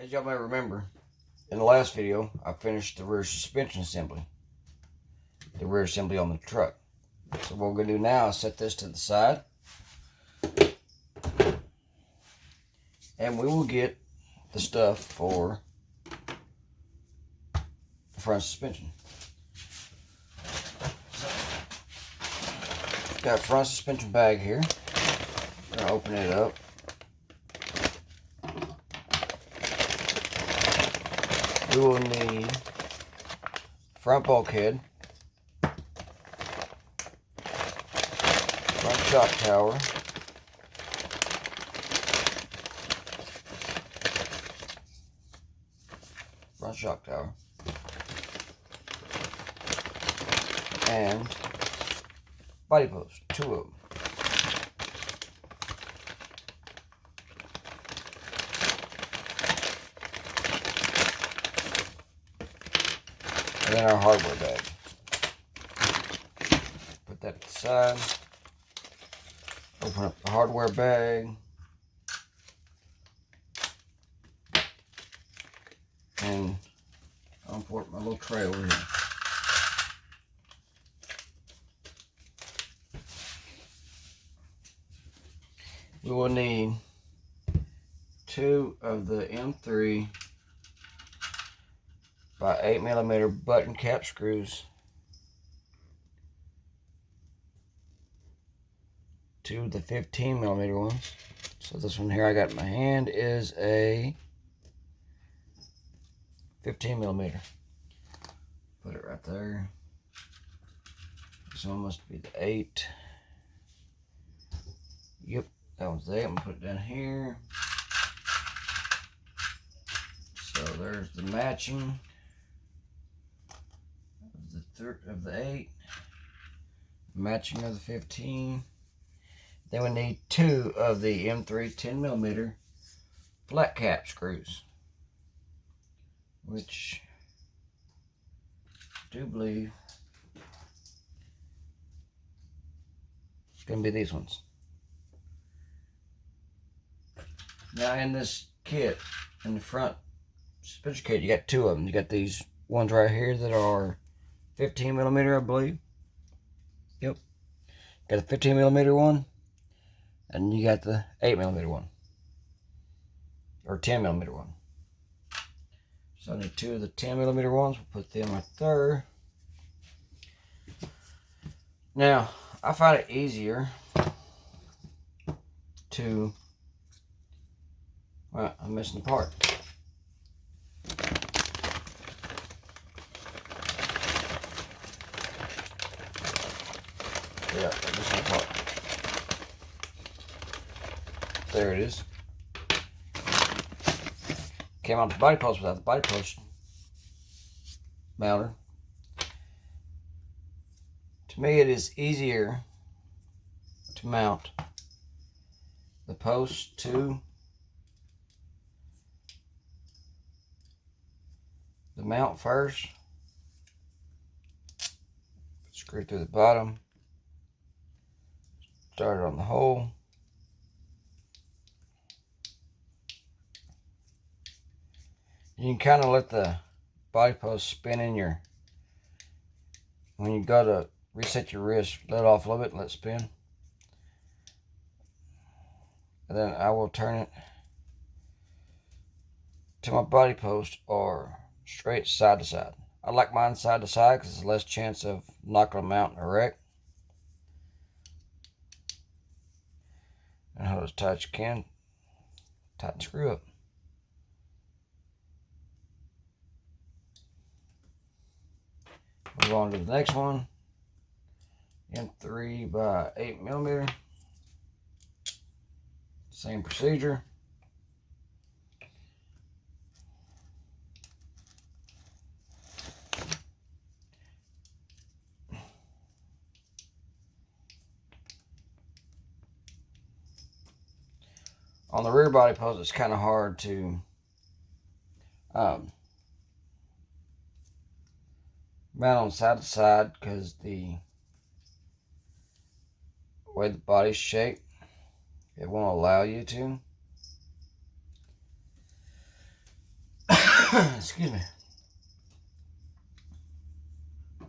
As y'all may remember, in the last video, I finished the rear suspension assembly. The rear assembly on the truck. So what we're going to do now is set this to the side. And we will get the stuff for the front suspension. Got a front suspension bag here. I'm going to open it up. We will need front bulkhead, front shock tower, and body posts, 2 of them. And then our hardware bag. Put that to the side. Open up the hardware bag. And I'll import my little tray over here. We will need 2 of the M3 by 8mm button cap screws, 2 of the 15mm ones. So this one here I got in my hand is a 15mm. Put it right there. This one must be the 8. Yep, that one's the 8. I'm gonna put it down here. So there's the matching of the 8, matching of the 15. Then we need 2 of the M3 10mm flat cap screws, which I do believe it's going to be these ones. Now in this kit, in the front suspension kit, you got 2 of them. You got these ones right here that are 15mm, I believe. Yep. Got a 15mm one, and you got the 8mm one, or 10mm one. So I need 2 of the 10mm ones. We'll put them right there. Now, I find it easier to, well, I'm missing the part. Yeah, I'm missing the part. There it is. Came out the body post without the body post mounter. To me, it is easier to mount the post to the mount first. Screw through the bottom. Start it on the hole. You can kind of let the body post spin in your, when you go to reset your wrist, let it off a little bit and let it spin. And then I will turn it to my body post or straight side to side. I like mine side to side because there's less chance of knocking them out in a wreck. And hold as tight as you can. Tighten the screw up. Move on to the next one. M3 by 8mm. Same procedure. On the rear body post, it's kind of hard to mount on side to side because the way the body's shaped, it won't allow you to. Excuse me.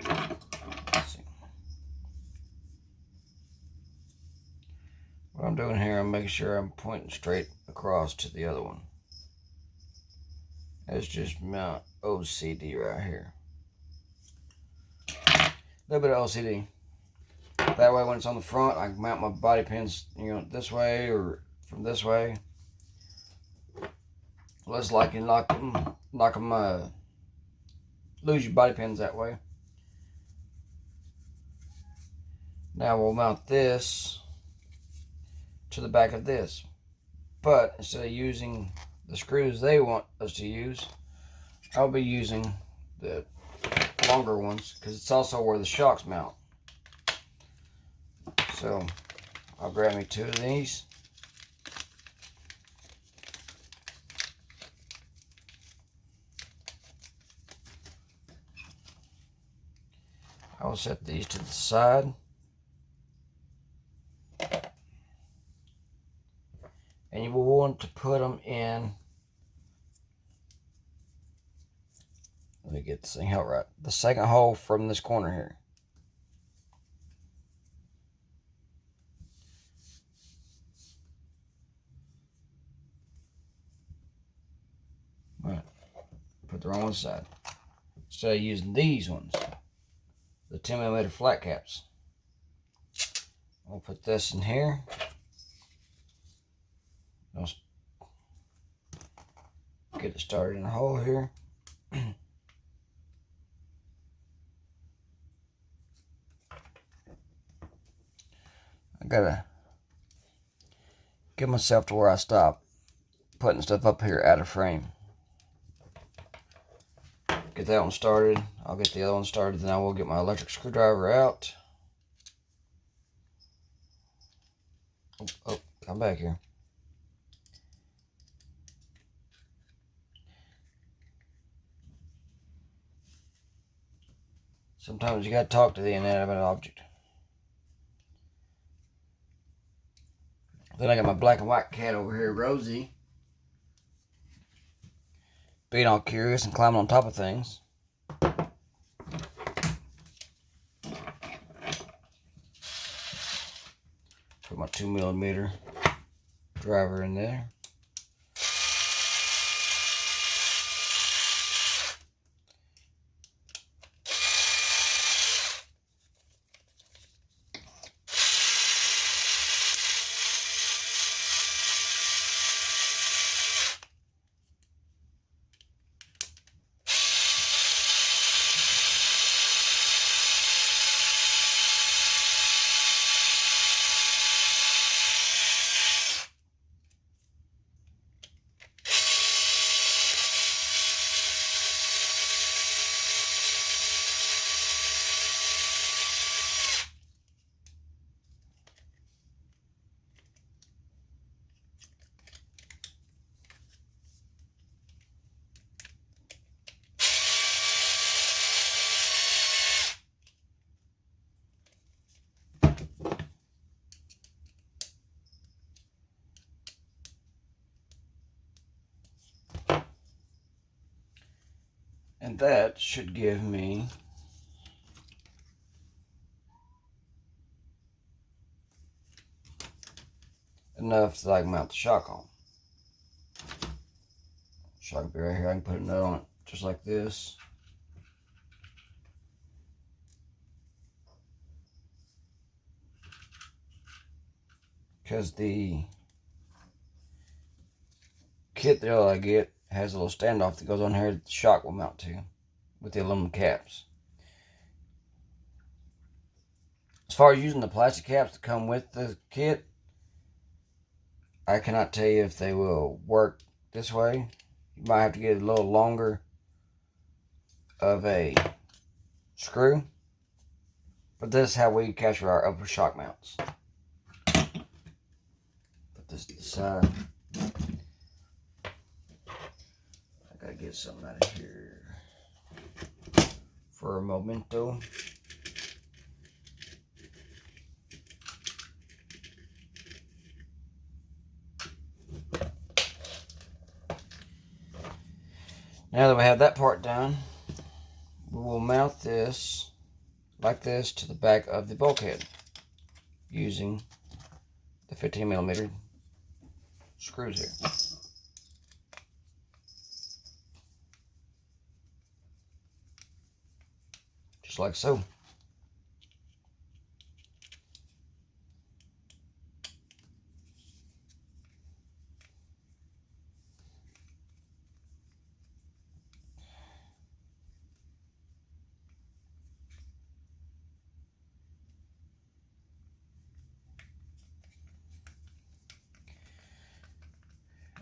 Let's see. What I'm doing here, I'm making sure I'm pointing straight across to the other one. That's just my OCD right here. A little bit of OCD. That way when it's on the front, I can mount my body pins, this way or from this way. Less likely to lose your body pins that way. Now we'll mount this to the back of this. But instead of using the screws they want us to use, I'll be using the longer ones because it's also where the shocks mount. So I'll grab me 2 of these. I will set these to the side. And you will want to put them in, let me get this thing out right, the second hole from this corner here. Right. Put the wrong one aside. Instead of using these ones, the 10mm flat caps, I'll put this in here. I'll get it started in a hole here. I gotta get myself to where I stop putting stuff up here out of frame. Get that one started. I'll get the other one started, then I will get my electric screwdriver out. Oh, come back here. Sometimes you gotta talk to the inanimate object. Then I got my black and white cat over here, Rosie, being all curious and climbing on top of things. Put my 2mm driver in there. And that should give me enough that I can mount the shock on. Shock will be right here. I can put a nut on it just like this. Because the kit that I get has a little standoff that goes on here that the shock will mount to with the aluminum caps. As far as using the plastic caps that come with the kit, I cannot tell you if they will work this way. You might have to get a little longer of a screw, but this is how we capture our upper shock mounts. Put this to the side. I gotta get something out of here for a momento. Now that we have that part done, we will mount this like this to the back of the bulkhead using the 15mm screws here. Just like so.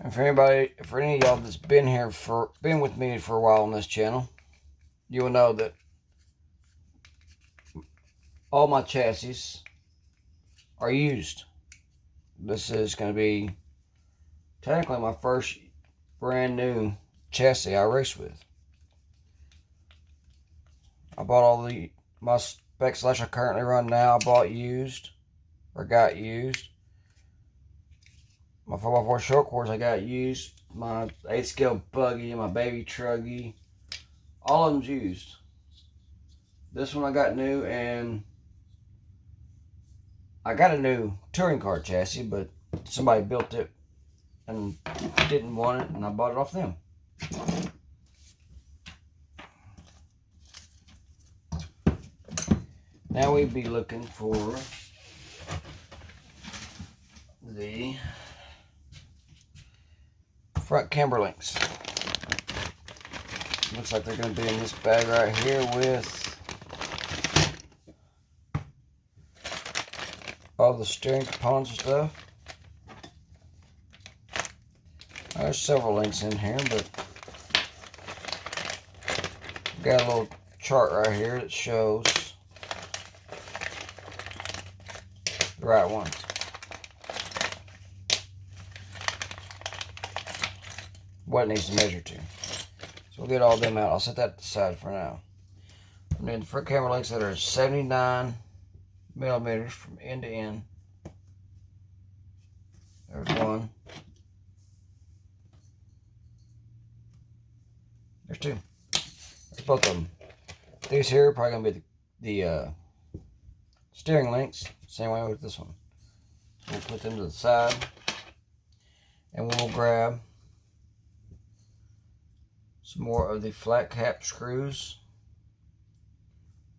And for any of y'all that's been with me for a while on this channel, you will know that all my chassis are used. This is going to be technically my first brand new chassis I race with. I bought all my spec slash I currently run now. I bought used or got used. My 4x4 short course I got used. My 8 scale buggy, my baby truggy, all of them's used. This one I got new, and I got a new touring car chassis, but somebody built it and didn't want it, and I bought it off them. Now we'd be looking for the front camber links. Looks like they're going to be in this bag right here with all the steering components and stuff. There's several links in here, but got a little chart right here that shows the right ones. What it needs to measure to. So we'll get all them out. I'll set that aside for now. And then the front camera links that are 79mm from end to end. There's one. There's two. There's both of them. These here are probably going to be the steering links. Same way with this one. We'll put them to the side. And we'll grab some more of the flat cap screws,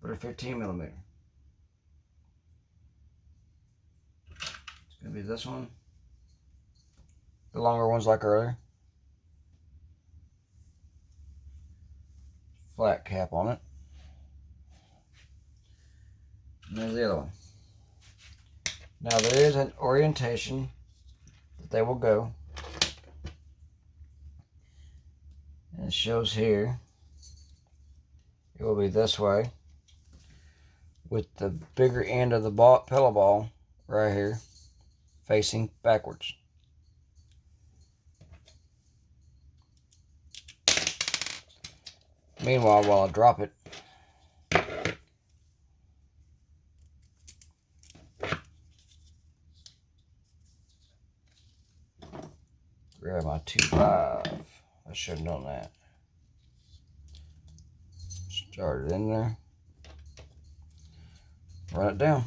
but are 15mm. It's going to be this one. The longer ones like earlier. Flat cap on it. And there's the other one. Now there is an orientation that they will go. And it shows here it will be this way with the bigger end of the pedal ball right here facing backwards. Meanwhile, while I drop it, grab my 2.5. I should have known that. Start it in there. Run it down.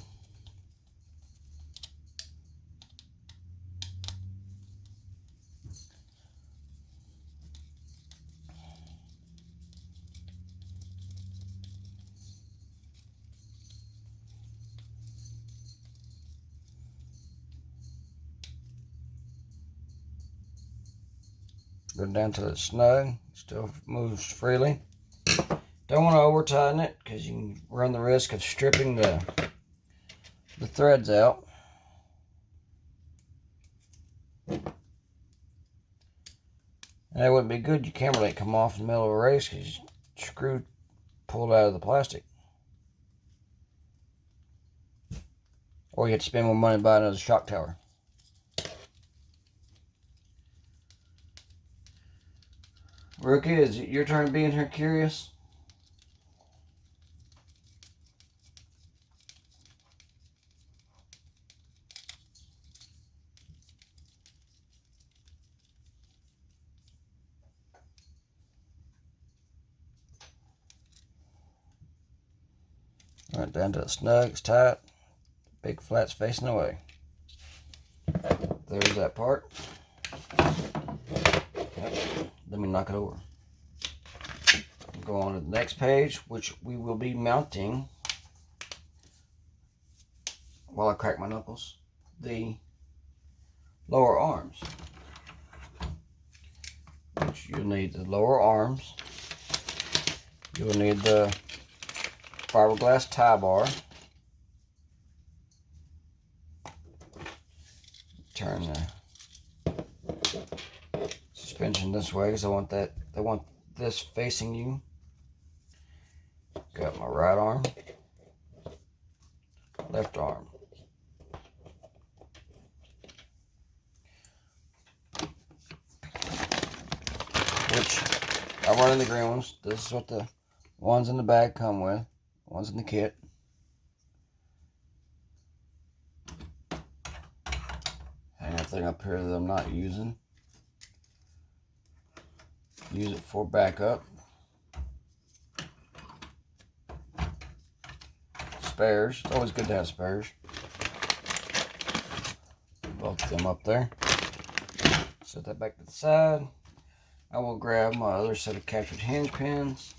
Go down till it's snug. Still moves freely. Don't want to over tighten it because you can run the risk of stripping the threads out. And that wouldn't be good. Your camera link come off in the middle of a race because your screw pulled out of the plastic. Or you have to spend more money buying another shock tower. Rookie, is it your turn being here curious? Run it down to it's snug, it's tight. Big flat's facing away. There's that part. Yep. Let me knock it over. Go on to the next page, which we will be mounting, while I crack my knuckles, the lower arms. Which you'll need the lower arms. You'll need the fiberglass tie bar. Turn the suspension this way because I want this facing you. Got my right arm, left arm. Which I run in the green ones. This is what the ones in the bag come with. Ones in the kit. Hang that thing up here that I'm not using. Use it for backup. Spares. It's always good to have spares. Both of them up there. Set that back to the side. I will grab my other set of captured hinge pins.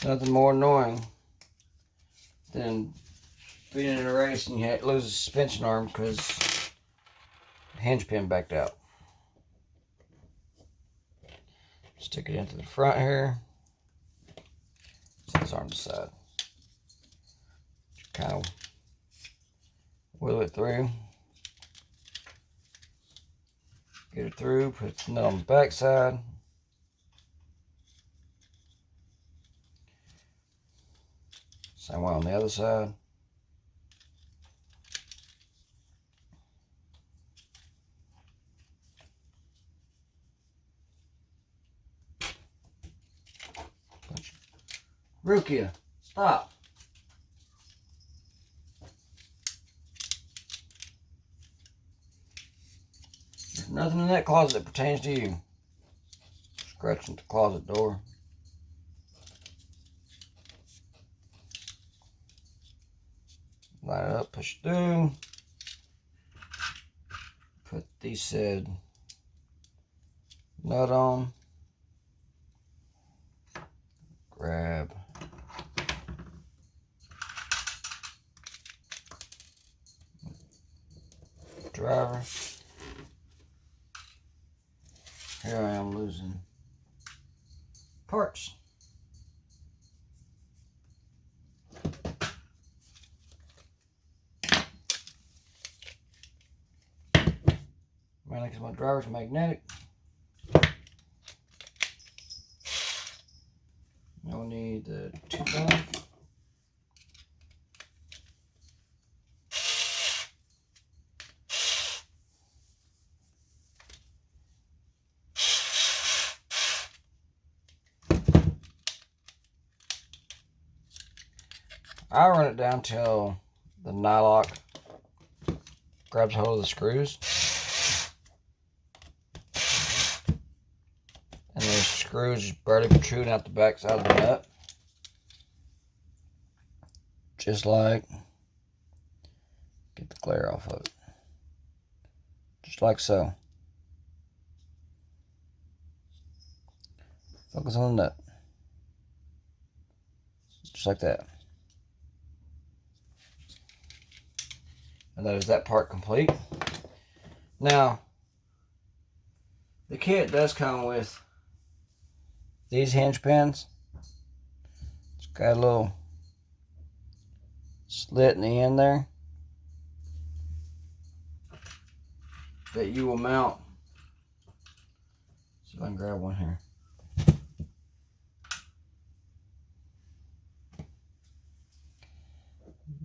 Nothing more annoying than being in a race and you lose a suspension arm because the hinge pin backed out. Stick it into the front here. Set this arm to the side. Just kind of wheel it through. Get it through. Put the nut on the back side. Same way on the other side. Rukia, stop. There's nothing in that closet that pertains to you. Scratching the closet door. Line it up, push it through. Put the said nut on. Grab driver. Here I am losing parts. Mainly because my driver's magnetic. Now we need the 2-bar. I run it down till the nylock grabs hold of the screws. And there's screws just barely protruding out the back side of the nut. Just like, get the glare off of it. Just like so. Focus on the nut. Just like that. And that is that part complete. Now, the kit does come with these hinge pins. It's got a little slit in the end there that you will mount. See if I can grab one here.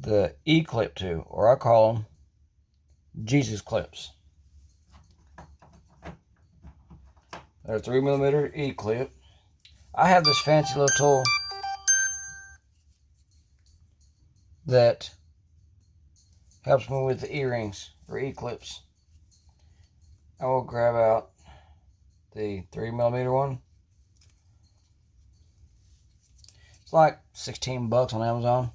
The E-clip to, or I call them Jesus clips. They're a 3mm E-clip. I have this fancy little tool that helps me with the E-rings or E-clips. I will grab out the 3mm one. It's like 16 bucks on Amazon.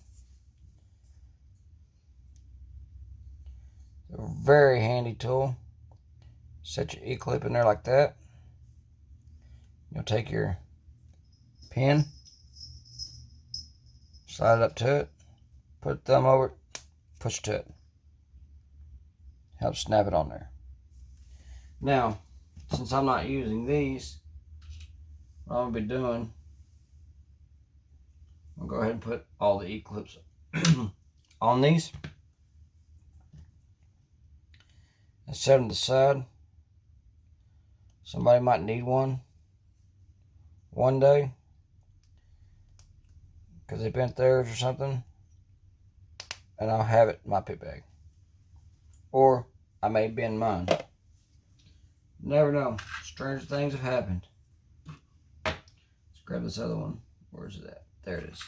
It's a very handy tool. Set your E-clip in there like that. You'll take your pin, slide it up to it, put a thumb over it, push to it. Helps snap it on there. Now, since I'm not using these, what I'm going to be doing, I'll go ahead and put all the E-clips on these and set them to the side. Somebody might need one day because they bent theirs or something, and I'll have it in my pit bag, or I may bend mine. Never know. Strange things have happened. Let's grab this other one. Where's it at? There it is.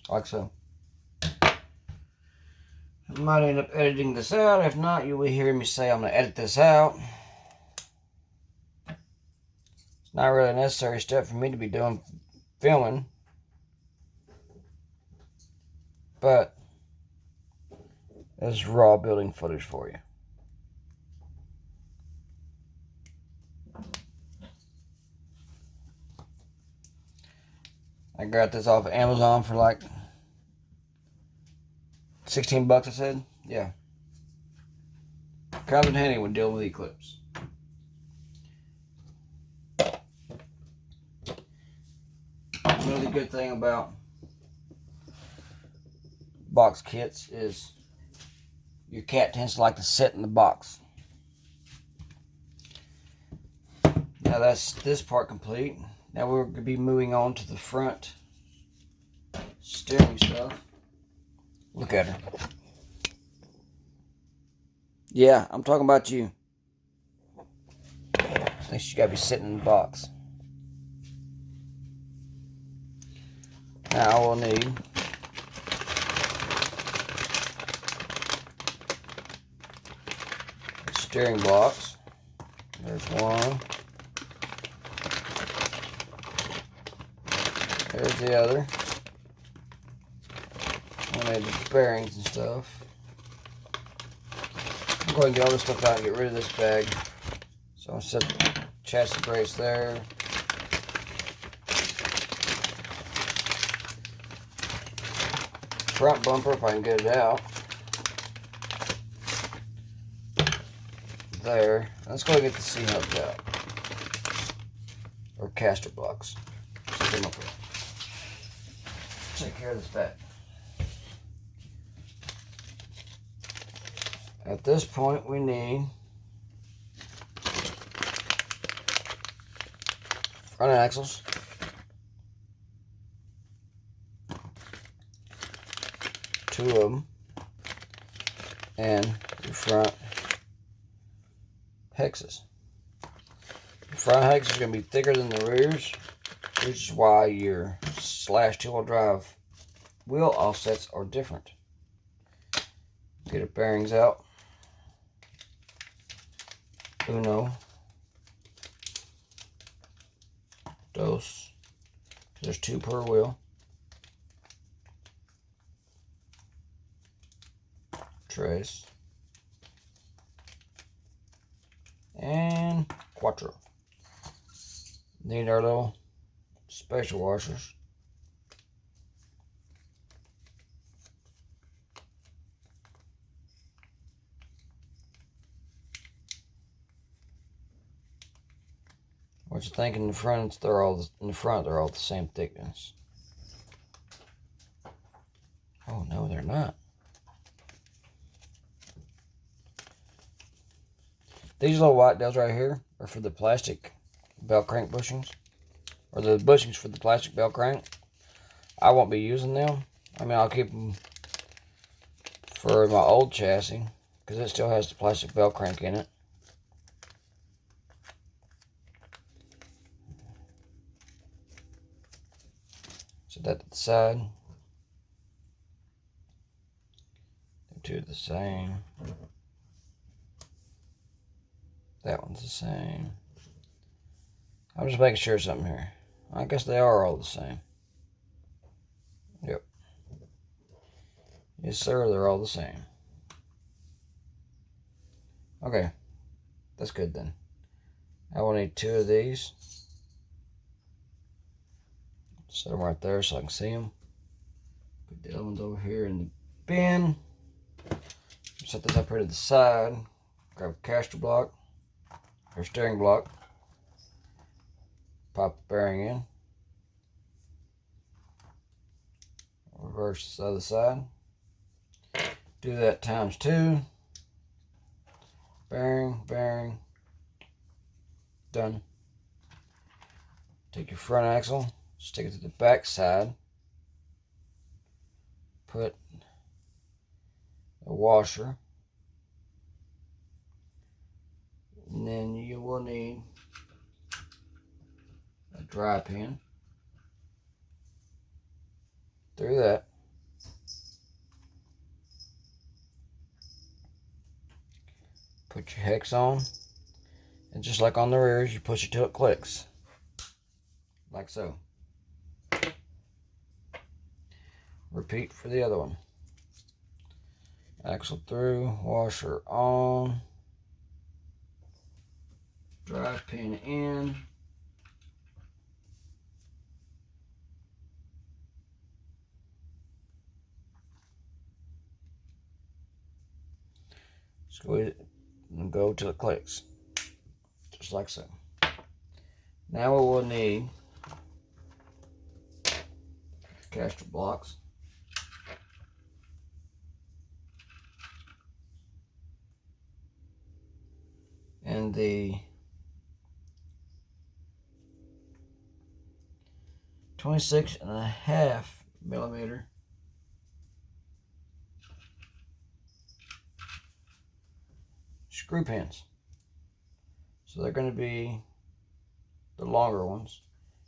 Like so. I might end up editing this out. If not, you will hear me say I'm going to edit this out. It's not really a necessary step for me to be doing filming, but it's raw building footage for you. I got this off of Amazon for like 16 bucks, I said. Yeah. Comes in handy when dealing with E-clips. Another good thing about box kits is your cat tends to like to sit in the box. Now that's this part complete. Now we're going to be moving on to the front steering stuff. Look at her. Yeah, I'm talking about you. I think she's got to be sitting in the box. Now I will need steering blocks. There's one. There's the other. I need the bearings and stuff. I'm going to get all this stuff out and get rid of this bag. So I'll set the chassis brace there. Front bumper, if I can get it out. There. Let's go get the C-hubs out. Or caster blocks. Take care of this back. At this point, we need front axles, two of them, and your front hexes. The front hex is going to be thicker than the rears, which is why your slash two-wheel drive wheel offsets are different. Get the bearings out. Uno, dos. There's two per wheel. Tres. And cuatro. Need our little special washers. What you think in the front? They're all the same thickness. Oh no, they're not. These little white nails right here are for the plastic bell crank bushings, or the bushings for the plastic bell crank. I won't be using them. I mean, I'll keep them for my old chassis because it still has the plastic bell crank in it. Set that to the side. The two are the same. That one's the same. I'm just making sure of something here. I guess they are all the same. Yep. Yes, sir, they're all the same. Okay. That's good then. I will need 2 of these. Set them right there so I can see them. Put the other ones over here in the bin. Set this up here to the side. Grab a caster block or steering block. Pop the bearing in. Reverse the other side. Do that times 2. Bearing, bearing. Done. Take your front axle, stick it to the back side. Put a washer. And then you will need a dry pin through that. Put your hex on, and just like on the rears, you push it till it clicks, like so. Repeat for the other one. Axle through, washer on, drive pin in, squeeze it and go till it clicks, just like so. Now we will need caster blocks. And the 26.5 millimeter screw pins. So they're going to be the longer ones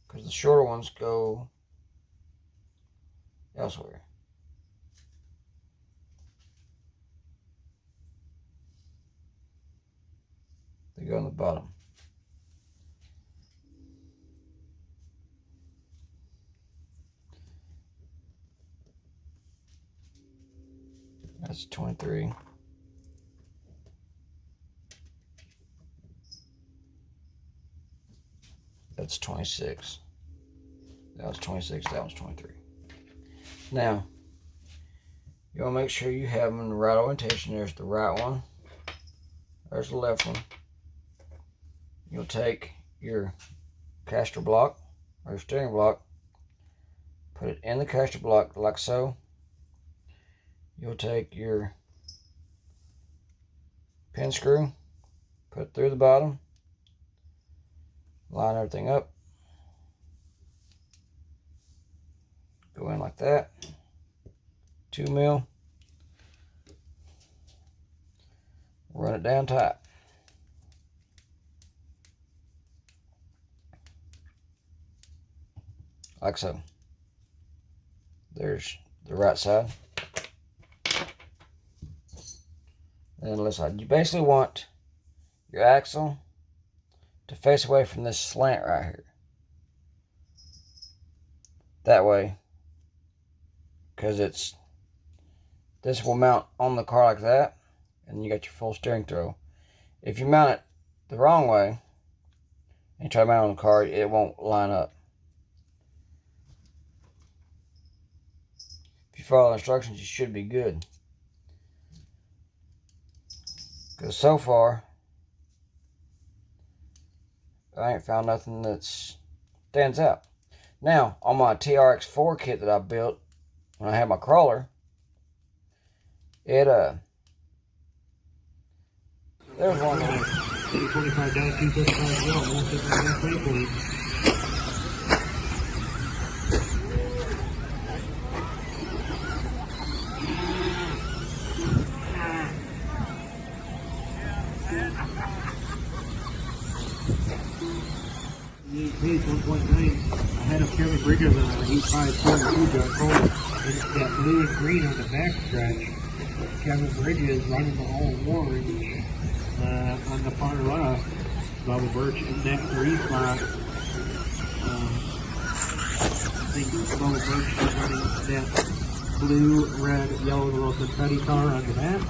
because the shorter ones go elsewhere. They go on the bottom. That's 23. That's 26. That was 26. That was 23. Now, you want to make sure you have them in the right orientation. There's the right one. There's the left one. You'll take your caster block or steering block, put it in the caster block like so. You'll take your pin screw, put it through the bottom, line everything up, go in like that, 2 mil, run it down tight. Like so. There's the right side. And the left side. You basically want your axle to face away from this slant right here. That way, because this will mount on the car like that, and you got your full steering throw. If you mount it the wrong way, and you try to mount it on the car, it won't line up. If you follow the instructions, you should be good. Because so far, I ain't found nothing that stands out. Now, on my TRX4 kit that I built when I had my crawler, it there's one. page 1.9, I had a Kevin Bridges on an 85.2 gun home, and that blue and green on the back stretch. Kevin Bridges running the whole orange on the far left. Bubba Birch in that 3 spot. I think Bubba Birch is running that blue, red, yellow little confetti car on the back.